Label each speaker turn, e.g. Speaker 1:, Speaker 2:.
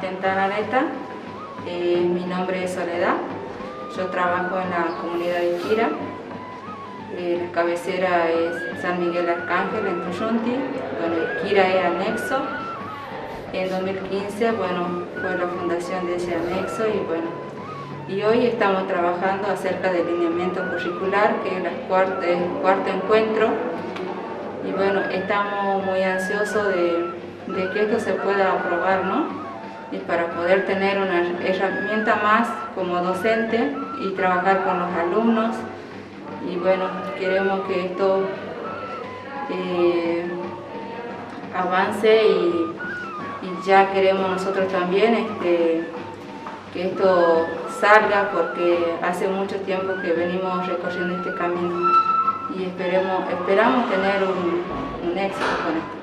Speaker 1: asistente analista. Mi nombre es Soledad. Yo trabajo en la comunidad de Quira. La cabecera es San Miguel Arcángel en Tuyunti. Quira es anexo. En 2015 fue la fundación de ese anexo y hoy estamos trabajando acerca del lineamiento curricular, que es el cuarto encuentro. Y estamos muy ansiosos de que esto se pueda aprobar, ¿no? Y para poder tener una herramienta más como docente y trabajar con los alumnos. Y queremos que esto avance y ya queremos nosotros también que esto salga, porque hace mucho tiempo que venimos recorriendo este camino y esperamos tener un éxito con esto.